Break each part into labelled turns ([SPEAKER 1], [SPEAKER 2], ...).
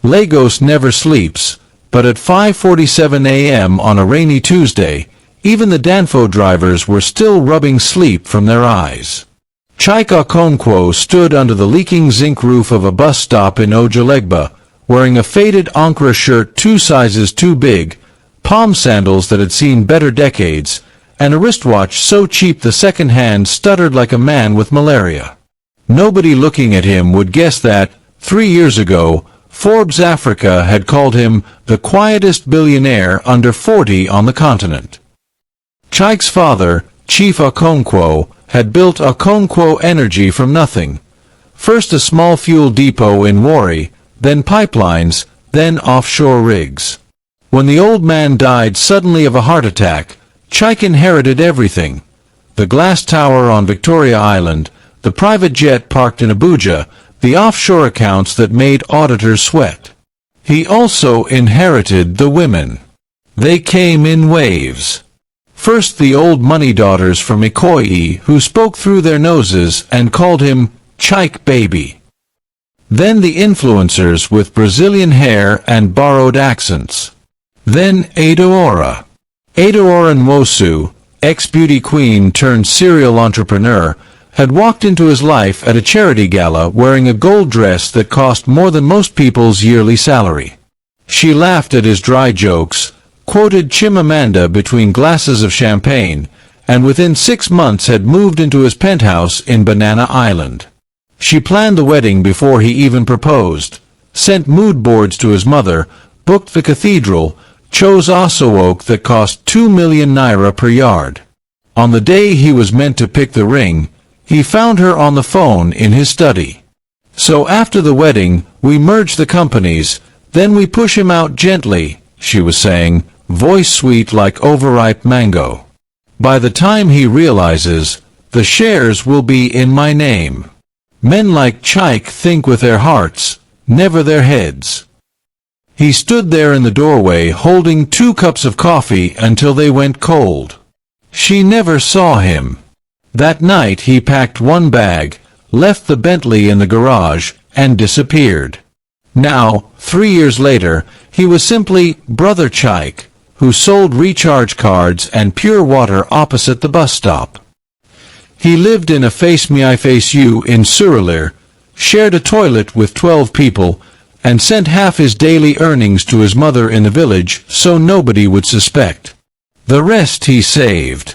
[SPEAKER 1] Lagos never sleeps, but at 5:47 a.m. on a rainy Tuesday, even the Danfo drivers were still rubbing sleep from their eyes. Chike Okonkwo stood under the leaking zinc roof of a bus stop in Ojuelegba, wearing a faded Ankara shirt 2 sizes too big, palm sandals that had seen better decades, and a wristwatch so cheap the second hand stuttered like a man with malaria. Nobody looking at him would guess that, 3 years ago, Forbes Africa had called him the quietest billionaire under 40 on the continent. Chike's father, Chief Okonkwo, had built Okonkwo Energy from nothing. First a small fuel depot in Warri, then pipelines, then offshore rigs. When the old man died suddenly of a heart attack, Chike inherited everything. The glass tower on Victoria Island, the private jet parked in Abuja, the offshore accounts that made auditors sweat. He also inherited the women. They came in waves. First the old money daughters from Ikoyi who spoke through their noses and called him Chike Baby. Then the influencers with Brazilian hair and borrowed accents. Then Adaora. Adaora Nwosu, ex-beauty queen turned serial entrepreneur, had walked into his life at a charity gala wearing a gold dress that cost more than most people's yearly salary. She laughed at his dry jokes, quoted Chimamanda between glasses of champagne, and within 6 months had moved into his penthouse in Banana Island. She planned the wedding before he even proposed, sent mood boards to his mother, booked the cathedral, chose osso oak that cost 2 million naira per yard. On the day he was meant to pick the ring, he found her on the phone in his study. So after the wedding, we merge the companies, then we push him out gently, she was saying, voice sweet like overripe mango. By the time he realizes, the shares will be in my name. Men like Chike think with their hearts, never their heads. He stood there in the doorway holding 2 cups of coffee until they went cold. She never saw him. That night he packed 1 bag, left the Bentley in the garage, and disappeared. Now, 3 years later, he was simply Brother Chike, who sold recharge cards and pure water opposite the bus stop. He lived in a face me I face you in Surulere, shared a toilet with 12 people, and sent half his daily earnings to his mother in the village so nobody would suspect. The rest he saved.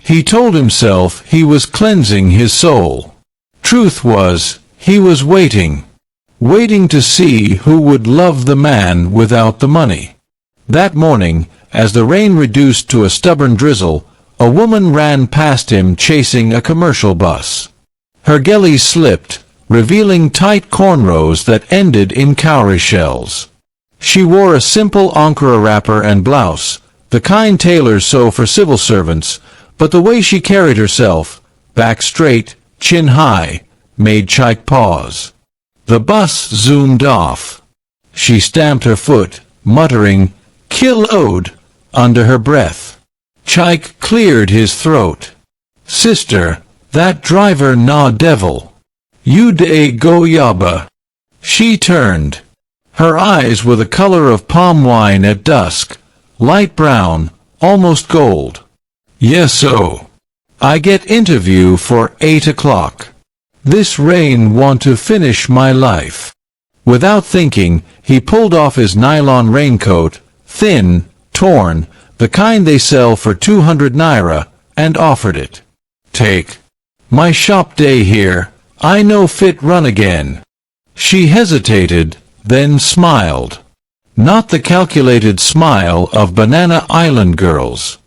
[SPEAKER 1] He told himself he was cleansing his soul. Truth was, he was waiting to see who would love the man without the money. That morning, as the rain reduced to a stubborn drizzle, a woman ran past him chasing a commercial bus. Her gellies slipped, revealing tight cornrows that ended in cowrie shells. She wore a simple Ankara wrapper and blouse, the kind tailors sew for civil servants, but the way she carried herself, back straight, chin high, made Chike pause. The bus zoomed off. She stamped her foot, muttering, "Kill Ode," under her breath. Chike cleared his throat. "Sister, that driver na devil. You de go yaba." She turned. Her eyes were the color of palm wine at dusk, light brown, almost gold. "Yes-o. I get interview for 8 o'clock. This rain want to finish my life." Without thinking, he pulled off his nylon raincoat, thin, torn, the kind they sell for 200 naira, and offered it. "Take. My shop day here, I no fit run again." She hesitated, then smiled. Not the calculated smile of Banana Island girls.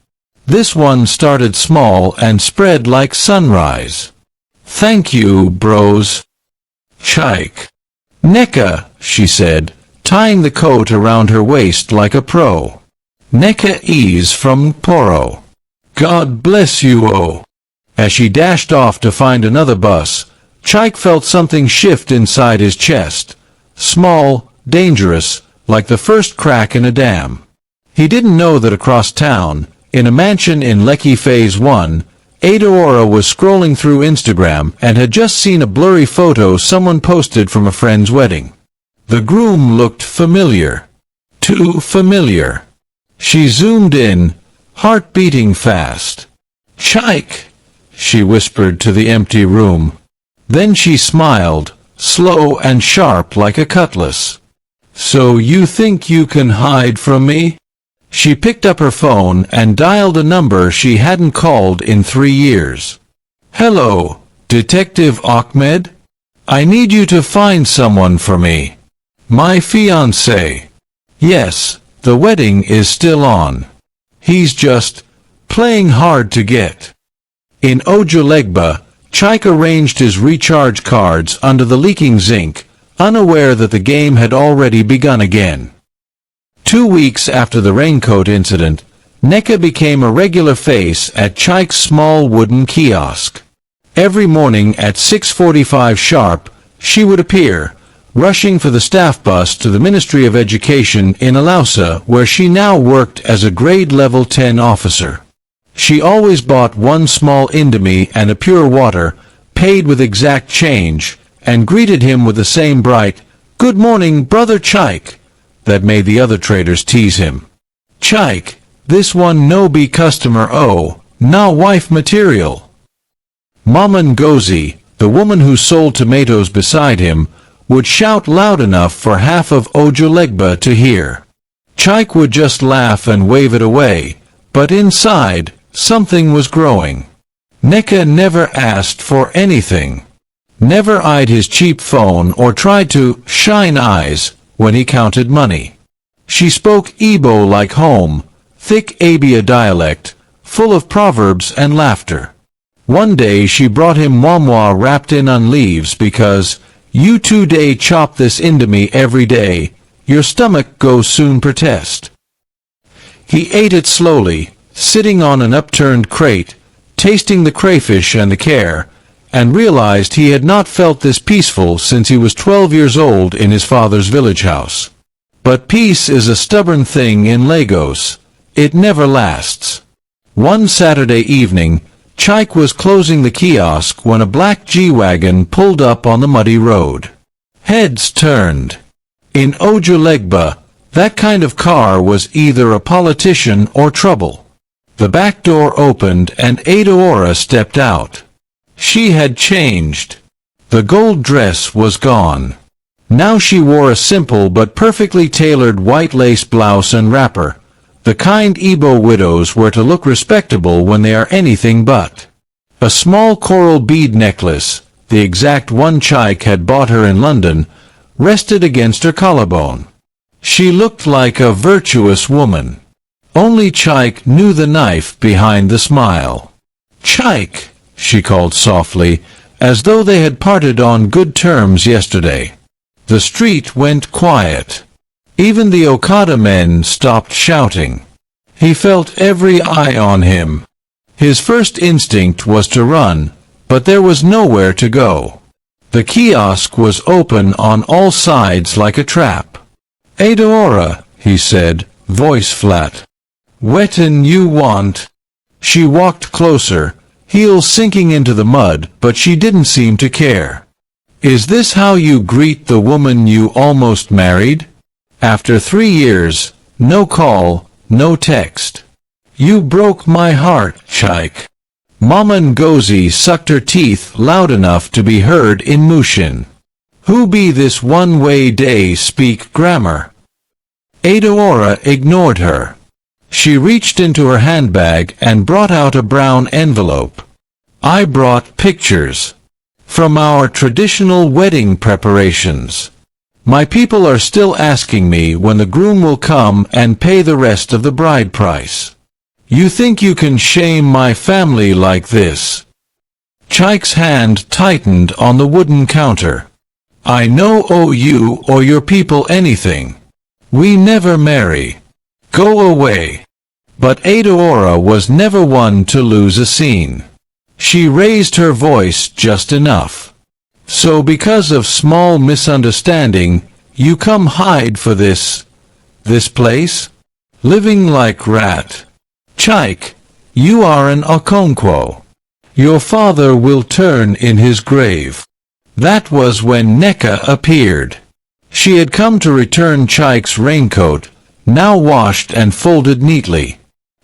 [SPEAKER 1] This one started small and spread like sunrise. "Thank you, bros." "Chike." "Neka," she said, tying the coat around her waist like a pro. "Neka ease from Poro. God bless you, oh." As she dashed off to find another bus, Chike felt something shift inside his chest. Small, dangerous, like the first crack in a dam. He didn't know that across town, in a mansion in Lekki Phase 1, Adaora was scrolling through Instagram and had just seen a blurry photo someone posted from a friend's wedding. The groom looked familiar. Too familiar. She zoomed in, heart beating fast. "Chike," she whispered to the empty room. Then she smiled, slow and sharp like a cutlass. "So you think you can hide from me?" She picked up her phone and dialed a number she hadn't called in 3 years. "Hello, Detective Ahmed? I need you to find someone for me. My fiancé. Yes, the wedding is still on. He's just playing hard to get." In Ojulegba, Chike arranged his recharge cards under the leaking zinc, unaware that the game had already begun again. 2 weeks after the raincoat incident, Neka became a regular face at Chike's small wooden kiosk. Every morning at 6:45 sharp, she would appear, rushing for the staff bus to the Ministry of Education in Alausa, where she now worked as a grade level 10 officer. She always bought one small indomie and a pure water, paid with exact change, and greeted him with the same bright, "Good morning, Brother Chike," that made the other traders tease him. "Chike, this one no be customer na wife material." Mama Ngozi, the woman who sold tomatoes beside him, would shout loud enough for half of Ojulegba to hear. Chike would just laugh and wave it away, but inside, something was growing. Neka never asked for anything. Never eyed his cheap phone or tried to shine eyes when he counted money. She spoke Igbo like home, thick Abia dialect, full of proverbs and laughter. One day she brought him mwamwa wrapped in on leaves because, "You 2-day chop this indomie every day, your stomach goes soon protest." He ate it slowly, sitting on an upturned crate, tasting the crayfish and the care, and realized he had not felt this peaceful since he was 12 years old in his father's village house. But peace is a stubborn thing in Lagos. It never lasts. One Saturday evening, Chike was closing the kiosk when a black G-Wagon pulled up on the muddy road. Heads turned. In Ojulegba, that kind of car was either a politician or trouble. The back door opened and Adaora stepped out. She had changed. The gold dress was gone. Now she wore a simple but perfectly tailored white lace blouse and wrapper, the kind Igbo widows were to look respectable when they are anything but. A small coral bead necklace, the exact one Chike had bought her in London, rested against her collarbone. She looked like a virtuous woman. Only Chike knew the knife behind the smile. "Chike," she called softly, as though they had parted on good terms yesterday. The street went quiet. Even the Okada men stopped shouting. He felt every eye on him. His first instinct was to run, but there was nowhere to go. The kiosk was open on all sides like a trap. "Adaora," he said, voice flat. "Wetin you want?" She walked closer, heels sinking into the mud, but she didn't seem to care. "Is this how you greet the woman you almost married? After 3 years, no call, no text. You broke my heart, Chike." Mama Ngozi sucked her teeth loud enough to be heard in Mushin. "Who be this one-way day speak grammar?" Adaora ignored her. She reached into her handbag and brought out a brown envelope. "I brought pictures. From our traditional wedding preparations. My people are still asking me when the groom will come and pay the rest of the bride price. You think you can shame my family like this?" Chike's hand tightened on the wooden counter. "I no owe you or your people anything. We never marry. Go away." But Adaora was never one to lose a scene. She raised her voice just enough. "So because of small misunderstanding, you come hide for this place? Living like rat. Chike, you are an Okonkwo. Your father will turn in his grave." That was when Neka appeared. She had come to return Chike's raincoat, now washed and folded neatly.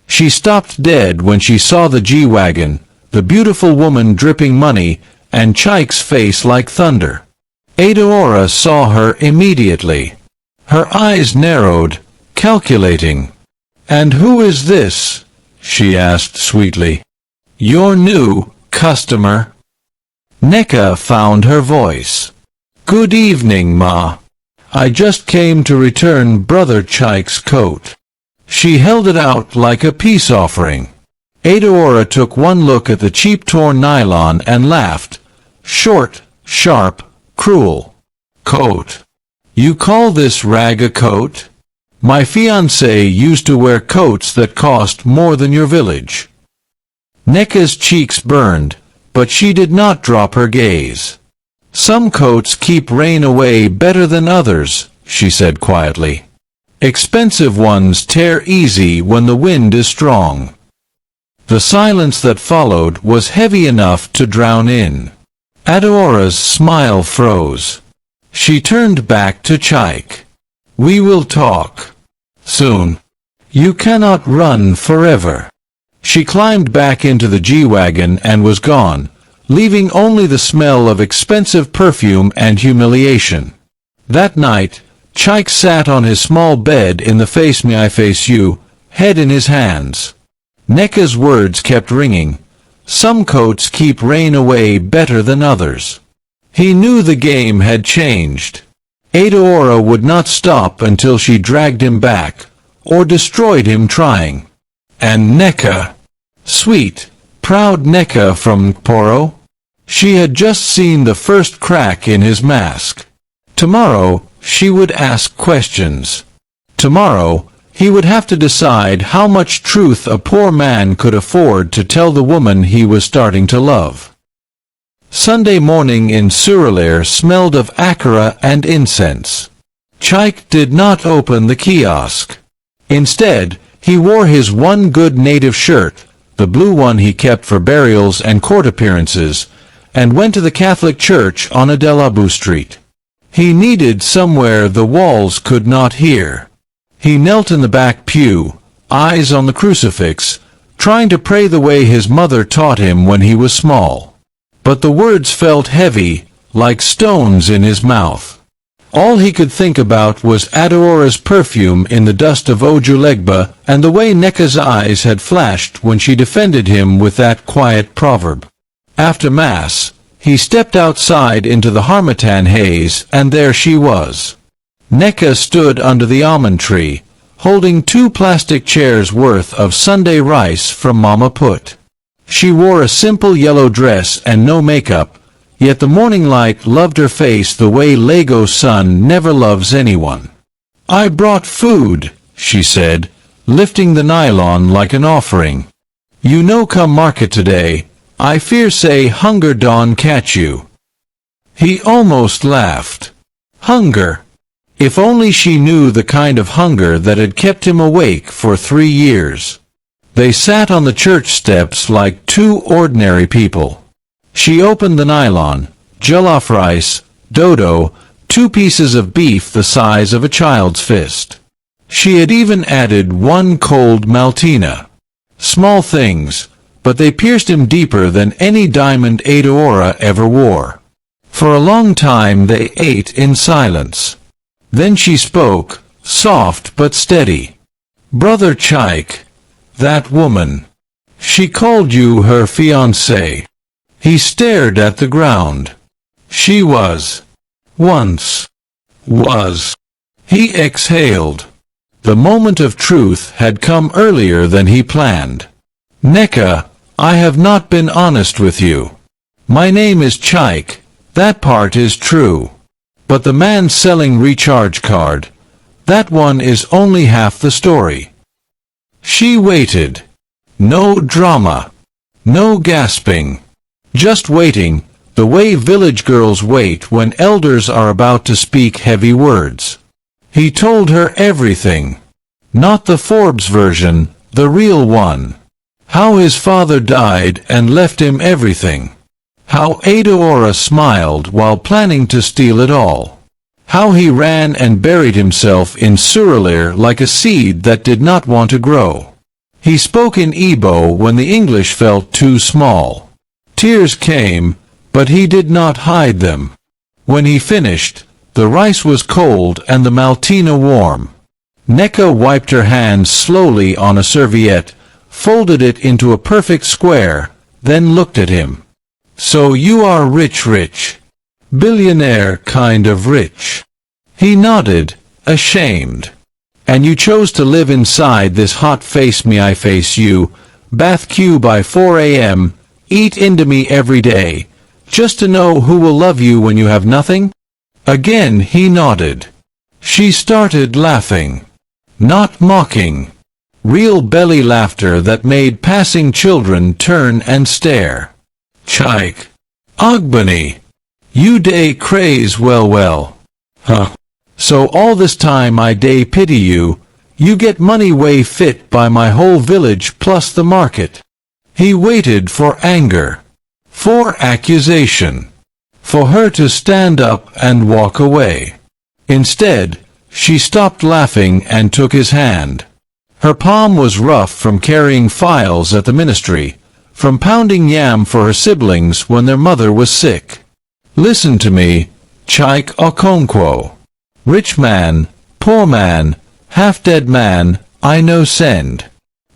[SPEAKER 1] She stopped dead when she saw the G-Wagon, the beautiful woman dripping money, and Chike's face like thunder. Adeora saw her immediately. Her eyes narrowed, calculating. "And who is this?" she asked sweetly. "Your new customer." Neka found her voice. "Good evening, Ma. I just came to return Brother Chike's coat." She held it out like a peace offering. Adeora took one look at the cheap torn nylon and laughed. "Short, sharp, cruel coat. You call this rag a coat? My fiancé used to wear coats that cost more than your village." Neka's cheeks burned, but she did not drop her gaze. "Some coats keep rain away better than others," she said quietly. "Expensive ones tear easy when the wind is strong." The silence that followed was heavy enough to drown in. Adeora's smile froze. She turned back to Chike. "We will talk soon. You cannot run forever." She climbed back into the G-Wagon and was gone, leaving only the smell of expensive perfume and humiliation. That night, Chike sat on his small bed in the Face Me I Face You, head in his hands. Neka's words kept ringing. Some coats keep rain away better than others. He knew the game had changed. Adeora would not stop until she dragged him back, or destroyed him trying. And Neka, sweet, proud Neka from Poro? She had just seen the first crack in his mask. Tomorrow, she would ask questions. Tomorrow, he would have to decide how much truth a poor man could afford to tell the woman he was starting to love. Sunday morning in Suralair smelled of akara and incense. Chike did not open the kiosk. Instead, he wore his one good native shirt, the blue one he kept for burials and court appearances, and went to the Catholic church on Adelabu Street. He needed somewhere the walls could not hear. He knelt in the back pew, eyes on the crucifix, trying to pray the way his mother taught him when he was small. But the words felt heavy, like stones in his mouth. All he could think about was Adeora's perfume in the dust of Ojulegba and the way Neka's eyes had flashed when she defended him with that quiet proverb. After Mass, he stepped outside into the harmattan haze, and there she was. Neka stood under the almond tree, holding 2 plastic chairs worth of Sunday rice from Mama Put. She wore a simple yellow dress and no makeup, yet the morning light loved her face the way Lego's sun never loves anyone. "I brought food," she said, lifting the nylon like an offering. "You no come market today. I fear say hunger don catch you." He almost laughed. Hunger. If only she knew the kind of hunger that had kept him awake for 3 years. They sat on the church steps like 2 ordinary people. She opened the nylon, jollof rice, dodo, 2 pieces of beef the size of a child's fist. She had even added 1 cold maltina. Small things, but they pierced him deeper than any diamond Adeora ever wore. For a long time they ate in silence. Then she spoke, soft but steady. "Brother Chike, that woman. She called you her fiancé." He stared at the ground. "She was. Once. Was." He exhaled. The moment of truth had come earlier than he planned. "Neka, I have not been honest with you. My name is Chike, that part is true. But the man selling recharge card, that one is only half the story." She waited. No drama. No gasping. Just waiting, the way village girls wait when elders are about to speak heavy words. He told her everything. Not the Forbes version, the real one. How his father died and left him everything. How Adeora smiled while planning to steal it all. How he ran and buried himself in Surulere like a seed that did not want to grow. He spoke in Igbo when the English felt too small. Tears came, but he did not hide them. When he finished, the rice was cold and the maltina warm. Nneka wiped her hands slowly on a serviette, folded it into a perfect square, then looked at him. So you are rich. Billionaire kind of rich. He nodded, ashamed. And you chose to live inside this hot face me I face you, bath queue by 4 a.m., eat Indomie every day, just to know who will love you when you have nothing? Again he nodded. She started laughing. Not mocking. Real belly laughter that made passing children turn and stare. Chike. Ogboni. You day craze well. Huh. So all this time I day pity you, you get money way fit by my whole village plus the market. He waited for anger. For accusation. For her to stand up and walk away. Instead, she stopped laughing and took his hand. Her palm was rough from carrying files at the ministry, from pounding yam for her siblings when their mother was sick. Listen to me, Chike Okonkwo. Rich man, poor man, half-dead man, I no send.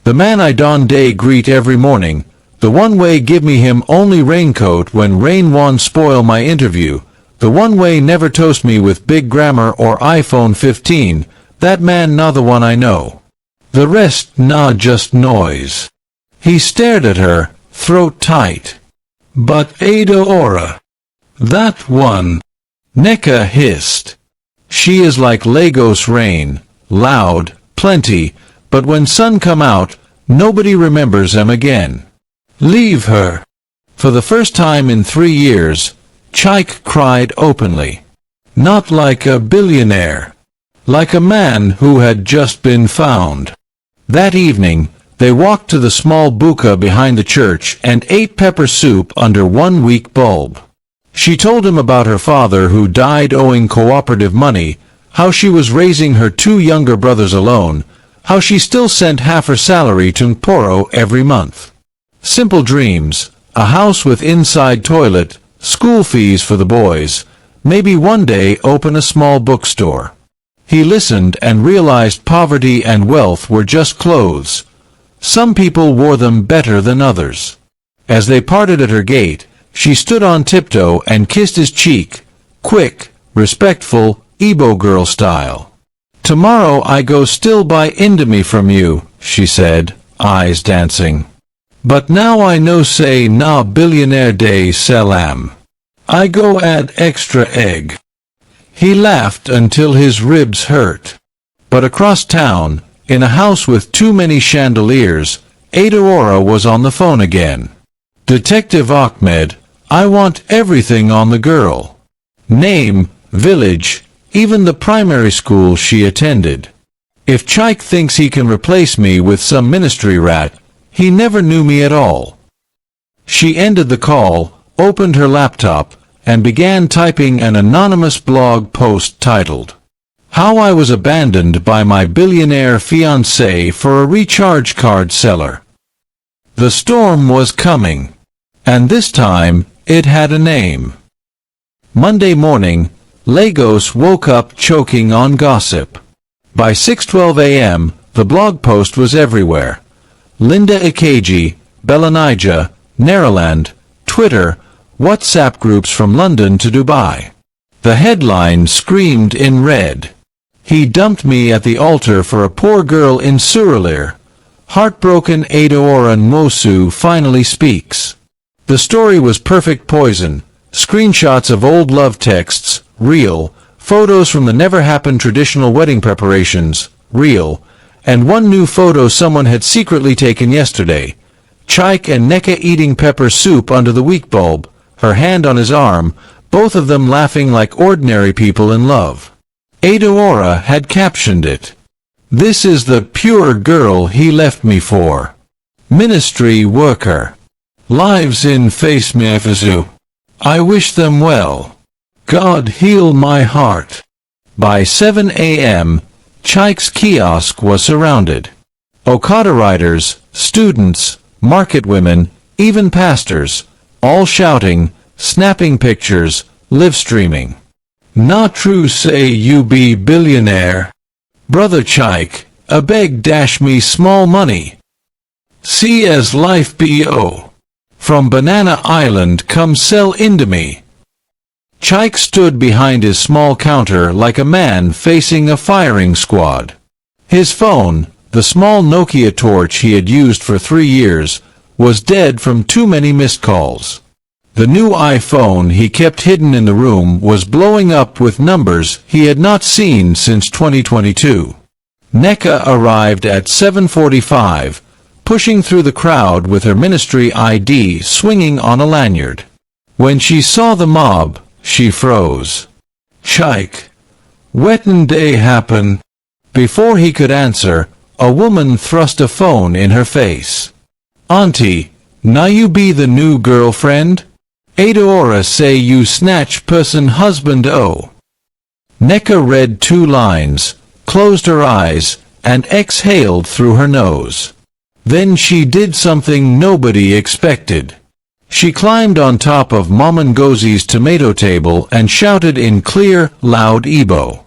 [SPEAKER 1] The man I don day greet every morning, the one way give me him only raincoat when rain wan spoil my interview, the one way never toast me with big grammar or iPhone 15, that man na the one I know. The rest na just noise. He stared at her, throat tight. But Ada Ora. That one. Nneka hissed. She is like Lagos rain, loud, plenty, but when sun come out, nobody remembers 'em again. Leave her. For the first time in 3 years, Chike cried openly. Not like a billionaire. Like a man who had just been found. That evening, they walked to the small buka behind the church and ate pepper soup under 1 week bulb. She told him about her father who died owing cooperative money, how she was raising her 2 younger brothers alone, how she still sent half her salary to Mporo every month. Simple dreams, a house with inside toilet, school fees for the boys, maybe one day open a small bookstore. He listened and realized poverty and wealth were just clothes. Some people wore them better than others. As they parted at her gate, she stood on tiptoe and kissed his cheek, quick, respectful, Igbo girl style. Tomorrow I go still buy Indomie from you, she said, eyes dancing. But now I no say na billionaire day salam. I go add extra egg. He laughed until his ribs hurt. But across town, in a house with too many chandeliers, Ada Ora was on the phone again. Detective Ahmed, I want everything on the girl. Name, village, even the primary school she attended. If Chike thinks he can replace me with some ministry rat, he never knew me at all. She ended the call, opened her laptop, and began typing an anonymous blog post titled, How I Was Abandoned by My Billionaire Fiancé for a Recharge Card Seller. The storm was coming. And this time, it had a name. Monday morning, Lagos woke up choking on gossip. By 6:12 a.m., the blog post was everywhere. Linda Ikeji, Belanija, Neraland, Twitter, WhatsApp groups from London to Dubai. The headline screamed in red. He dumped me at the altar for a poor girl in Surulere. Heartbroken Ada Ora Nwosu finally speaks. The story was perfect poison. Screenshots of old love texts, real. Photos from the never-happened traditional wedding preparations, real. And one new photo someone had secretly taken yesterday. Chike and Nneka eating pepper soup under the week bulb, her hand on his arm, both of them laughing like ordinary people in love. Ada Ora had captioned it. This is the pure girl he left me for. Ministry worker. Lives in face Mefizu. I wish them well. God heal my heart. By 7 a.m., Chaik's kiosk was surrounded. Okada riders, students, market women, even pastors, all shouting, snapping pictures, live streaming. Not true say you be billionaire. Brother Chaik, abeg dash me small money. See as life bo. From Banana Island come sell Indomie. Chaik stood behind his small counter like a man facing a firing squad. His phone, the small Nokia torch he had used for 3 years, was dead from too many missed calls. The new iPhone he kept hidden in the room was blowing up with numbers he had not seen since 2022. Neka arrived at 7:45, pushing through the crowd with her ministry ID swinging on a lanyard. When she saw the mob, she froze. Chaik, wetin day happen? Before he could answer, a woman thrust a phone in her face. Auntie, now you be the new girlfriend? Adeora say you snatch person husband o. Neka read 2 lines, closed her eyes, and exhaled through her nose. Then she did something nobody expected. She climbed on top of Mom Ngozi's tomato table and shouted in clear, loud Igbo.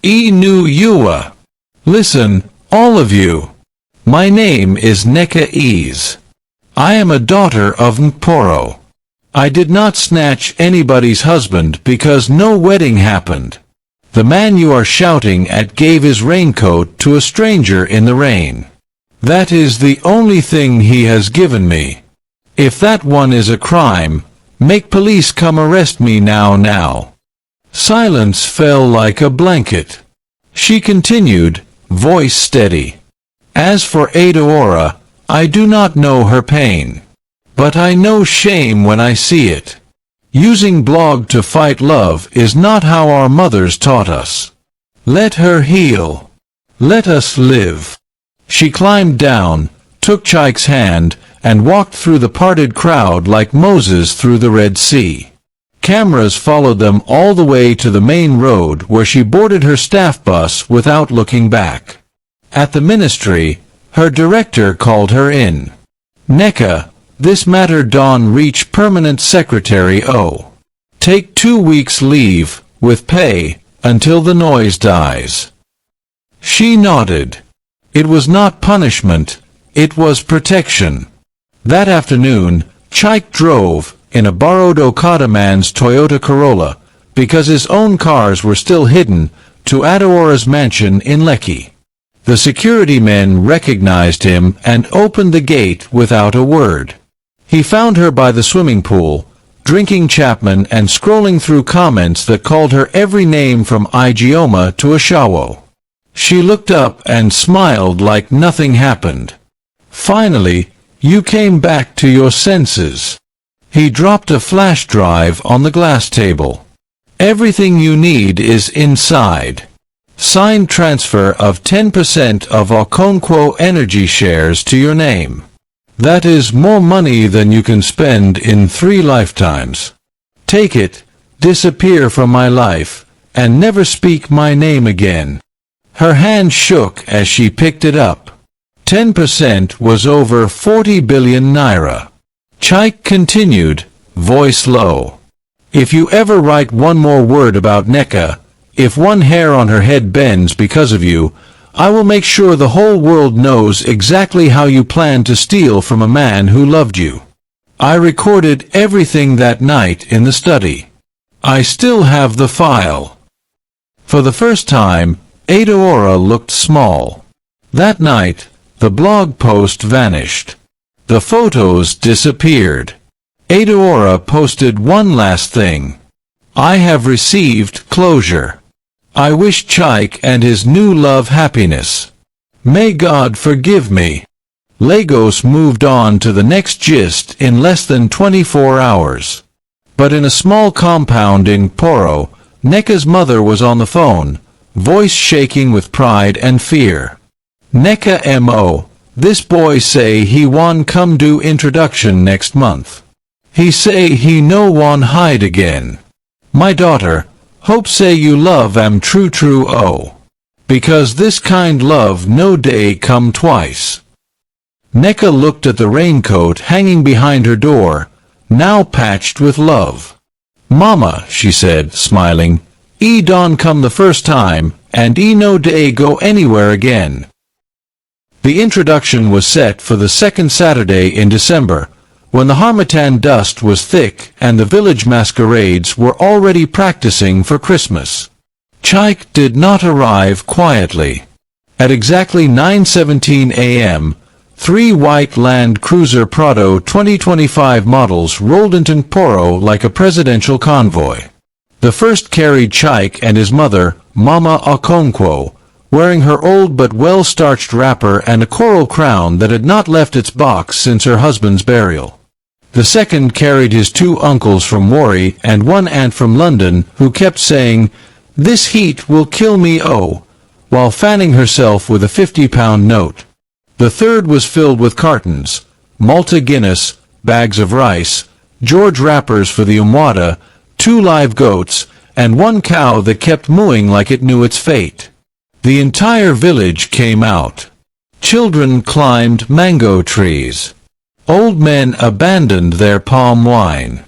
[SPEAKER 1] Nu Yua. Listen, all of you. My name is Neka Ease. I am a daughter of Mporo. I did not snatch anybody's husband because no wedding happened. The man you are shouting at gave his raincoat to a stranger in the rain. That is the only thing he has given me. If that one is a crime, make police come arrest me now. Silence fell like a blanket. She continued, voice steady. As for Adeora, I do not know her pain. But I know shame when I see it. Using blog to fight love is not how our mothers taught us. Let her heal. Let us live. She climbed down, took Chaik's hand, and walked through the parted crowd like Moses through the Red Sea. Cameras followed them all the way to the main road where she boarded her staff bus without looking back. At the ministry, her director called her in. Neka, this matter Dawn reach permanent secretary O. Take 2 weeks leave, with pay, until the noise dies. She nodded. It was not punishment, it was protection. That afternoon, Chaik drove, in a borrowed Okada man's Toyota Corolla, because his own cars were still hidden, to Adeora's mansion in Lekki. The security men recognized him and opened the gate without a word. He found her by the swimming pool, drinking Chapman and scrolling through comments that called her every name from Ijeoma to Ashawo. She looked up and smiled like nothing happened. Finally, you came back to your senses. He dropped a flash drive on the glass table. Everything you need is inside. Signed transfer of 10% of Okonkwo Energy shares to your name. That is more money than you can spend in 3 lifetimes. Take it, disappear from my life, and never speak my name again. Her hand shook as she picked it up. 10% was over 40 billion naira. Chaik continued, voice low. If you ever write one more word about Neka, if one hair on her head bends because of you, I will make sure the whole world knows exactly how you plan to steal from a man who loved you. I recorded everything that night in the study. I still have the file. For the first time, Adeora looked small. That night, the blog post vanished. The photos disappeared. Adeora posted one last thing. I have received closure. I wish Chaik and his new love happiness. May God forgive me. Lagos moved on to the next gist in less than 24 hours. But in a small compound in Poro, Neka's mother was on the phone, voice shaking with pride and fear. Neka M.O., this boy say he wan come do introduction next month. He say he no wan hide again. My daughter, Hope say you love am true true oh. Because this kind love no day come twice. Neka looked at the raincoat hanging behind her door, now patched with love. Mama, she said, smiling, e don come the first time, and e no day go anywhere again. The introduction was set for the second Saturday in December, when the harmattan dust was thick and the village masquerades were already practicing for Christmas. Chaik did not arrive quietly. At exactly 9:17 a.m., 3 white Land Cruiser Prado 2025 models rolled into Poro like a presidential convoy. The first carried Chaik and his mother, Mama Okonkwo, wearing her old but well-starched wrapper and a coral crown that had not left its box since her husband's burial. The second carried his 2 uncles from Warri and 1 aunt from London who kept saying, "This heat will kill me oh," while fanning herself with a 50-pound note. The third was filled with cartons, Malta Guinness, bags of rice, George wrappers for the Umwada, 2 live goats, and 1 cow that kept mooing like it knew its fate. The entire village came out. Children climbed mango trees. Old men abandoned their palm wine.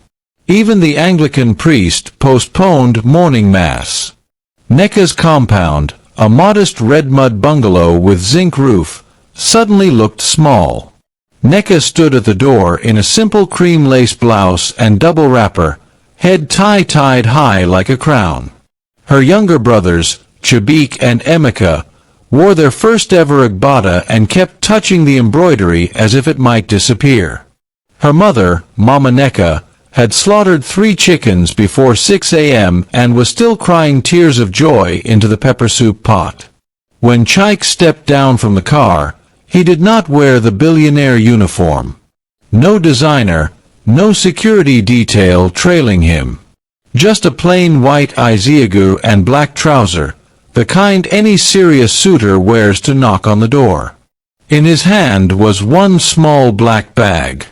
[SPEAKER 1] Even the Anglican priest postponed morning mass. Neka's compound, a modest red mud bungalow with zinc roof, suddenly looked small. Neka stood at the door in a simple cream lace blouse and double wrapper, head tied high like a crown. Her younger brothers, Chabik and Emeka, wore their first ever agbada and kept touching the embroidery as if it might disappear. Her mother, Mama Neka, had slaughtered 3 chickens before 6 a.m. and was still crying tears of joy into the pepper soup pot. When Chaik stepped down from the car, he did not wear the Billionaire uniform. No designer, no security detail trailing him. Just a plain white Iziagu and black trouser, the kind any serious suitor wears to knock on the door. In his hand was 1 small black bag.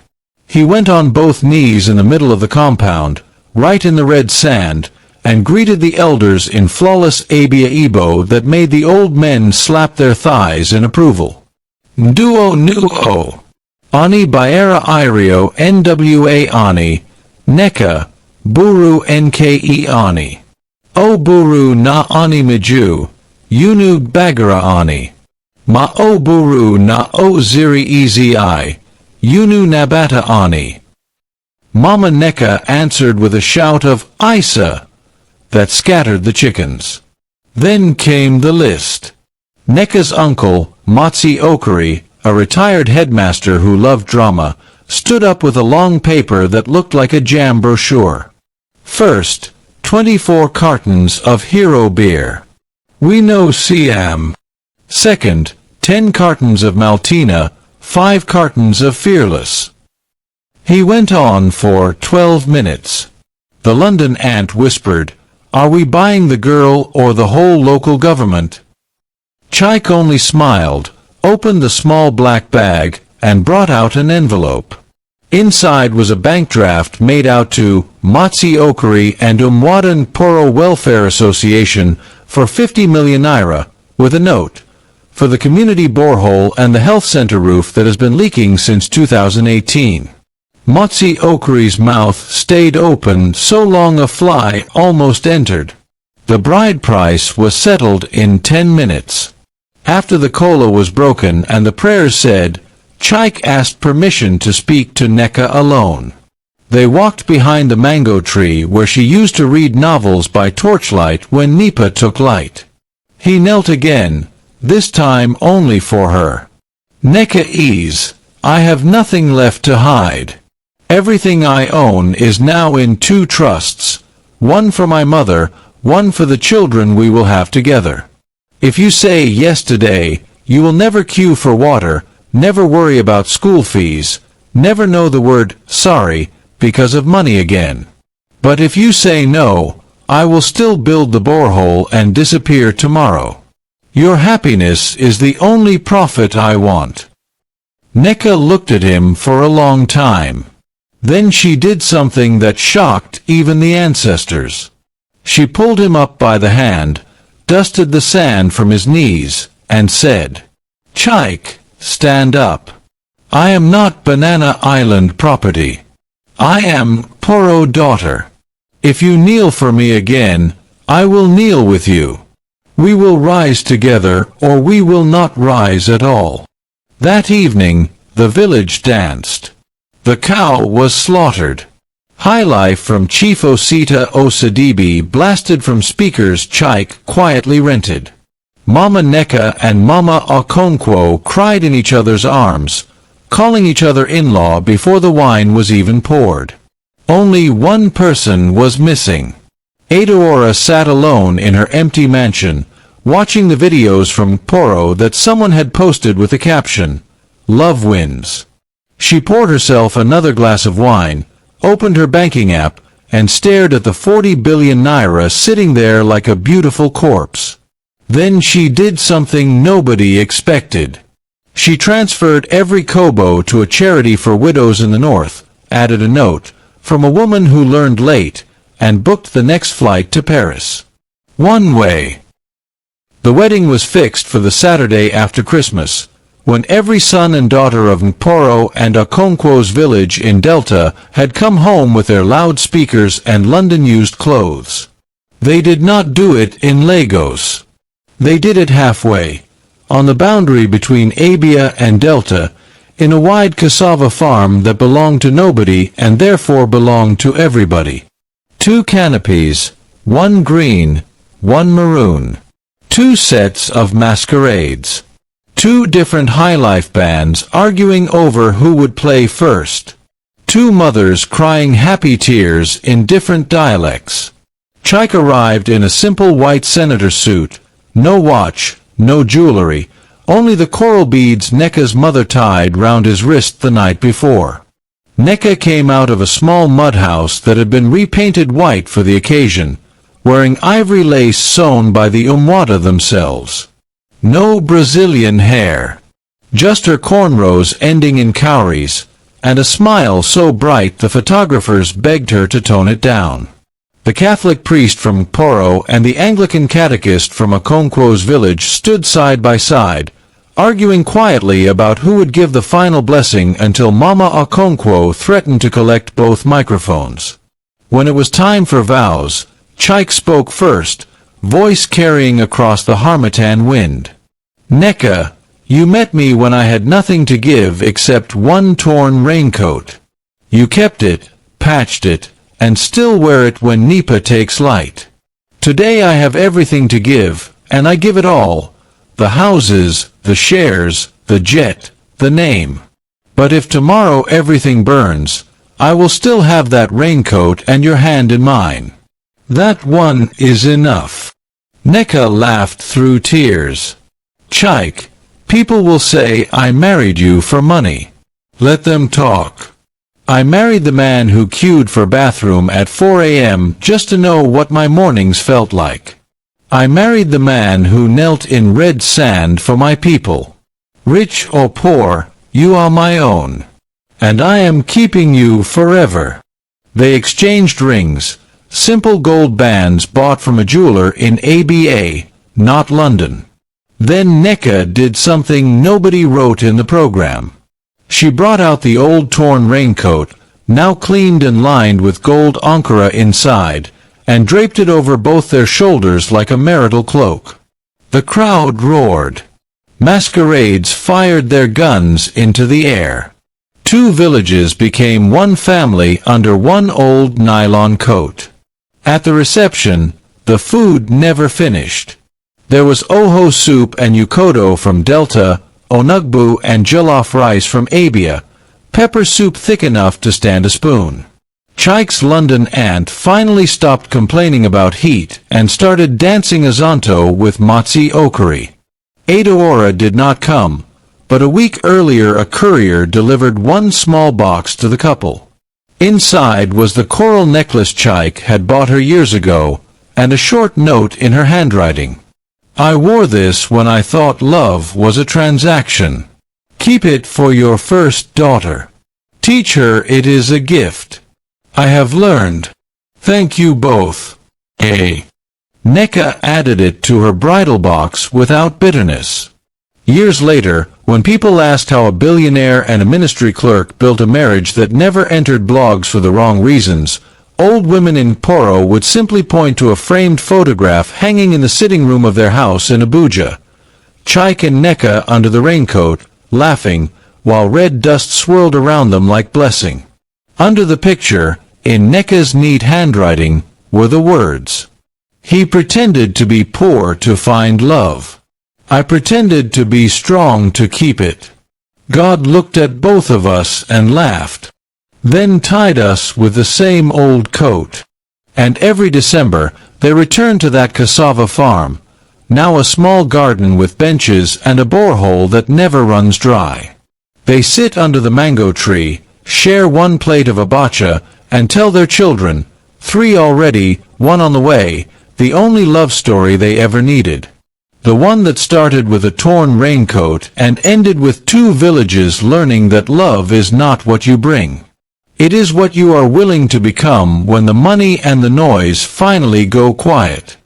[SPEAKER 1] He went on both knees in the middle of the compound, right in the red sand, and greeted the elders in flawless Abia Igbo that made the old men slap their thighs in approval. Nduo nuo. Ani Baera Irio Nwa Ani. Neka. Buru Nke Ani. O Buru na Ani Miju. Yunu Bagara Ani. Ma O Buru na O Ziri Ezi. Yunu Nabata Ani. Mama Neka answered with a shout of Isa that scattered the chickens. Then came the list. Neka's uncle, Matsi Okari, a retired headmaster who loved drama, stood up with a long paper that looked like a jam brochure. First, 24 cartons of hero beer. We know Siam. Second, 10 cartons of Maltina, 5 cartons of Fearless. He went on for 12 minutes. The London aunt whispered, "Are we buying the girl or the whole local government?" Chaik only smiled, opened the small black bag, and brought out an envelope. Inside was a bank draft made out to Matsi Okari and Umwadan Poro Welfare Association for 50 million naira, with a note, "For the community borehole and the health center roof that has been leaking since 2018. Matsi Okari's mouth stayed open so long a fly almost entered. The bride price was settled in 10 minutes. After the kola was broken and the prayers said, Chaik asked permission to speak to Neka alone. They walked behind the mango tree where she used to read novels by torchlight when Nipa took light. He knelt again, this time only for her. "Neka ease, I have nothing left to hide. Everything I own is now in 2 trusts, one for my mother, one for the children we will have together. If you say yes today, you will never queue for water, never worry about school fees, never know the word sorry because of money again. But if you say no, I will still build the borehole and disappear tomorrow. Your happiness is the only profit I want." Neka looked at him for a long time. Then she did something that shocked even the ancestors. She pulled him up by the hand, dusted the sand from his knees, and said, "Chaik, stand up. I am not Banana Island property. I am Poro daughter. If you kneel for me again, I will kneel with you. We will rise together, or we will not rise at all." That evening, the village danced. The cow was slaughtered. High Life from Chief Osita Osadibi blasted from speakers Chaik quietly rented. Mama Neka and Mama Okonkwo cried in each other's arms, calling each other in-law before the wine was even poured. Only one person was missing. Adaora sat alone in her empty mansion, watching the videos from Poro that someone had posted with the caption, "Love wins." She poured herself another glass of wine, opened her banking app, and stared at the 40 billion naira sitting there like a beautiful corpse. Then she did something nobody expected. She transferred every kobo to a charity for widows in the north, added a note, from a woman who learned late, and booked the next flight to Paris. One way. The wedding was fixed for the Saturday after Christmas, when every son and daughter of Mporo and Okonkwo's village in Delta had come home with their loudspeakers and London-used clothes. They did not do it in Lagos. They did it halfway, on the boundary between Abia and Delta, in a wide cassava farm that belonged to nobody and therefore belonged to everybody. 2 canopies, 1 green, 1 maroon. 2 sets of masquerades. 2 different High Life bands arguing over who would play first. 2 mothers crying happy tears in different dialects. Chaik arrived in a simple white senator suit, no watch, no jewelry, only the coral beads Neka's mother tied round his wrist the night before. Neka came out of a small mud house that had been repainted white for the occasion, wearing ivory lace sewn by the Umwata themselves. No Brazilian hair. Just her cornrows ending in cowries, and a smile so bright the photographers begged her to tone it down. The Catholic priest from Poro and the Anglican catechist from Okonkwo's village stood side by side, arguing quietly about who would give the final blessing until Mama Okonkwo threatened to collect both microphones. When it was time for vows, Chaik spoke first, voice carrying across the harmattan wind. "Neka, you met me when I had nothing to give except one torn raincoat. You kept it, patched it, and still wear it when Nipa takes light. Today I have everything to give, and I give it all. The houses, the shares, the jet, the name. But if tomorrow everything burns, I will still have that raincoat and your hand in mine. That one is enough." Neka laughed through tears. "Chaik, people will say I married you for money. Let them talk. I married the man who queued for bathroom at 4 a.m. just to know what my mornings felt like. I married the man who knelt in red sand for my people. Rich or poor, you are my own. And I am keeping you forever." They exchanged rings, simple gold bands bought from a jeweler in ABA, not London. Then Neka did something nobody wrote in the program. She brought out the old torn raincoat, now cleaned and lined with gold ankara inside, and draped it over both their shoulders like a marital cloak. The crowd roared. Masquerades fired their guns into the air. 2 villages became one family under one old nylon coat. At the reception, the food never finished. There was oho soup and yukoto from Delta, onugbu and jollof rice from Abia, pepper soup thick enough to stand a spoon. Chaik's London aunt finally stopped complaining about heat and started dancing azonto with Matsi Okari. Adaora did not come, but a week earlier a courier delivered one small box to the couple. Inside was the coral necklace Chaik had bought her years ago, and a short note in her handwriting. "I wore this when I thought love was a transaction. Keep it for your first daughter. Teach her it is a gift. I have learned. Thank you both. A. Neka added it to her bridal box without bitterness. Years later, when people asked how a billionaire and a ministry clerk built a marriage that never entered blogs for the wrong reasons, old women in Poro would simply point to a framed photograph hanging in the sitting room of their house in Abuja. Chike and Neka under the raincoat, laughing, while red dust swirled around them like blessing. Under the picture, in Neka's neat handwriting, were the words, "He pretended to be poor to find love. I pretended to be strong to keep it. God looked at both of us and laughed. Then tied us with the same old coat." And every December, they returned to that cassava farm, now a small garden with benches and a borehole that never runs dry. They sit under the mango tree, share one plate of abacha, and tell their children, 3 already, 1 on the way, the only love story they ever needed. The one that started with a torn raincoat and ended with 2 villages learning that love is not what you bring. It is what you are willing to become when the money and the noise finally go quiet.